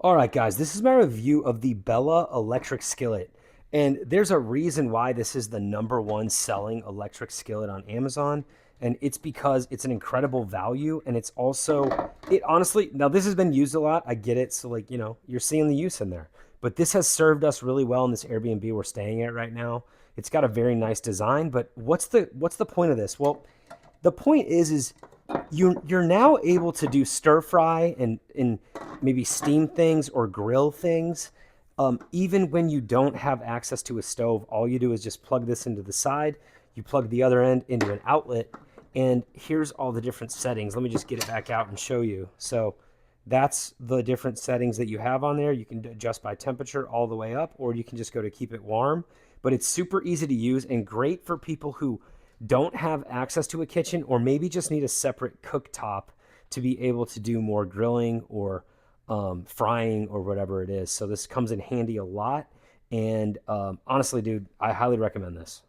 All right, guys, this is my review of the Bella electric skillet. And there's a reason why this is the #1 selling electric skillet on Amazon. And it's because it's an incredible value. And it's also, it honestly, now this has been used a lot. I get it. So, like, you're seeing the use in there. But this has served us really well in this Airbnb we're staying at right now. It's got a very nice design. But what's the point of this? Well, the point is you're now able to do stir fry and maybe steam things or grill things. Even when you don't have access to a stove, all you do is just plug this into the side. You plug the other end into an outlet, and here's all the different settings. Let me just get it back out and show you. So that's the different settings that you have on there. You can adjust by temperature all the way up, or you can just go to keep it warm. But it's super easy to use and great for people who don't have access to a kitchen or maybe just need a separate cooktop to be able to do more grilling or frying or whatever it is. So this comes in handy a lot. And honestly, dude, I highly recommend this.